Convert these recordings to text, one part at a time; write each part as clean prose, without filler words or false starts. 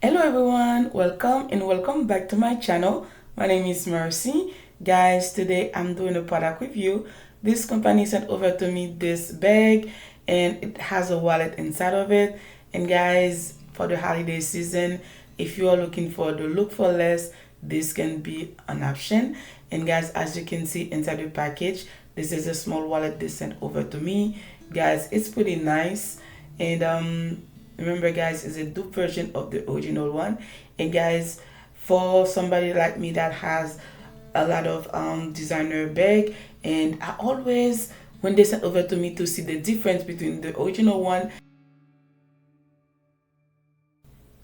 Hello everyone, welcome back to my channel. My name is Mercy. Guys, today I'm doing a product review. This company sent over to me this bag and it has a wallet inside of it. And guys, for the holiday season, if you are looking for the look for less, this can be an option. And guys, as you can see inside the package, this is a small wallet they sent over to me. Guys, it's pretty nice. And remember guys, it's a dupe version of the original one. And guys, for somebody like me that has a lot of designer bag, and I always, when they sent over to me to see the difference between the original one,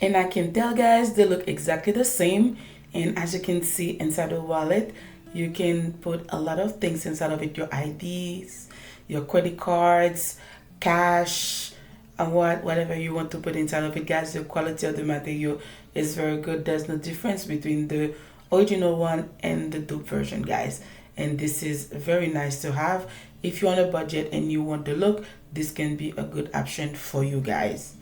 and I can tell guys they look exactly the same. And as you can see inside the wallet, you can put a lot of things inside of it: your IDs, your credit cards, cash, and whatever you want to put inside of it. Guys, the quality of the material is very good. There's no difference between the original one and the dupe version, guys. And this is very nice to have. If you're on a budget and you want the look, this can be a good option for you guys.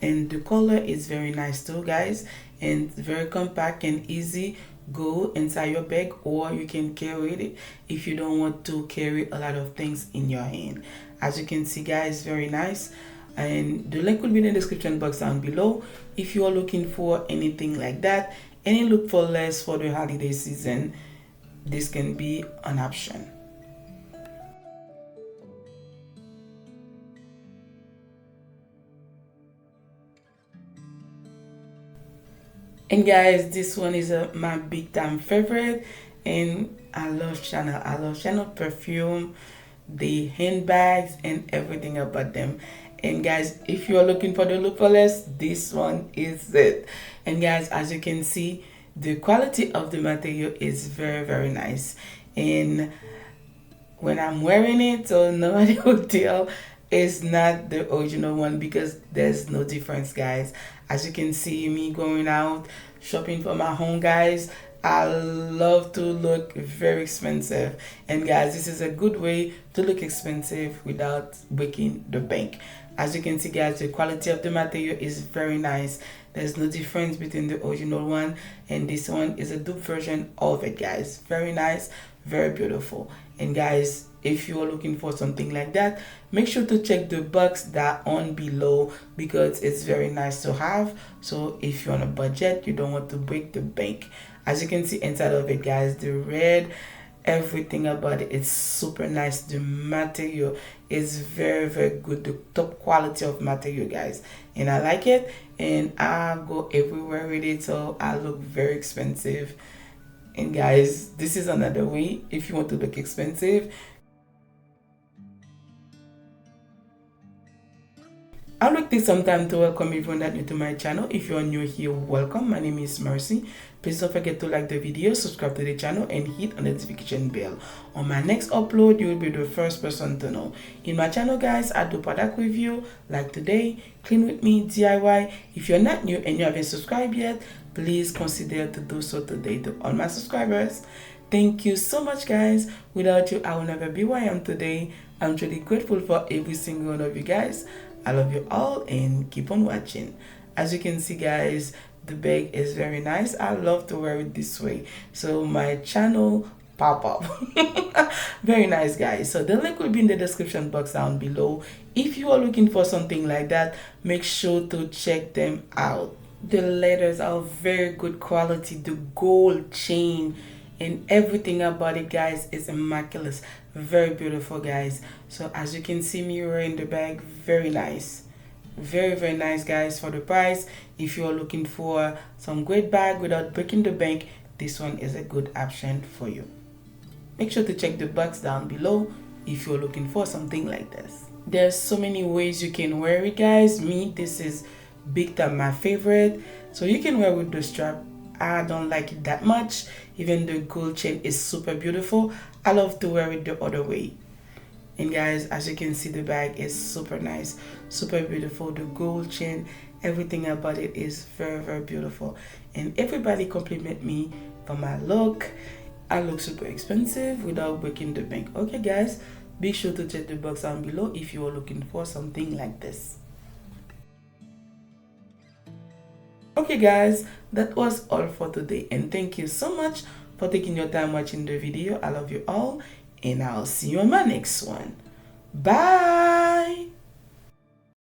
And the color is very nice too, guys, and very compact and easy go inside your bag, or you can carry it if you don't want to carry a lot of things in your hand. As you can see guys, very nice. And the link will be in the description box down below if you are looking for anything like that, any look for less for the holiday season. This can be an option. And guys, this one is my big time favorite, and I love Chanel. I love Chanel perfume, the handbags, and everything about them. And guys, if you are looking for the look for less, this one is it. And guys, as you can see, the quality of the material is very nice. And when I'm wearing it, so nobody will tell it's not the original one, because there's no difference, guys. As you can see me going out shopping for my home, guys, I love to look very expensive. And guys, this is a good way to look expensive without breaking the bank. As you can see guys, the quality of the material is very nice. There's no difference between the original one and this one is a dupe version of it, guys. Very nice, very beautiful. And guys, if you are looking for something like that, make sure to check the box that on below, because it's very nice to have. So if you're on a budget, you don't want to break the bank. As you can see inside of it guys, the red, everything about it is super nice. The material is very good, the top quality of material, guys, and I like it. And I go everywhere with it, so I look very expensive. And guys, this is another way if you want to look expensive. I would like to take some time to welcome everyone that new to my channel. If you are new here, welcome. My name is Mercy. Please don't forget to like the video, subscribe to the channel, and hit the notification bell. On my next upload, you will be the first person to know. In my channel, guys, I do product review like today, clean with me, DIY. If you're not new and you haven't subscribed yet, please consider to do so today. To all my subscribers, thank you so much, guys. Without you, I will never be where I am today. I'm truly grateful for every single one of you guys. I love you all and keep on watching. As you can see guys, the bag is very nice. I love to wear it this way, so my channel pop up. Very nice guys. So the link will be in the description box down below. If you are looking for something like that, make sure to check them out. The letters are very good quality. The gold chain and everything about it guys is immaculate, very beautiful guys. So as you can see me wearing the bag, very nice, very nice guys. For the price, if you are looking for some great bag without breaking the bank, this one is a good option for you. Make sure to check the box down below if you're looking for something like this. There's so many ways you can wear it guys. Me, this is big time my favorite. So you can wear with the strap. I don't like it that much. Even the gold chain is super beautiful. I love to wear it the other way. And guys, as you can see, the bag is super nice, super beautiful. The gold chain, everything about it is very beautiful. And everybody compliment me for my look. I look super expensive without breaking the bank. Okay guys, be sure to check the box down below if you are looking for something like this. Okay guys, that was all for today, and thank you so much for taking your time watching the video. I love you all, and I'll see you on my next one. Bye.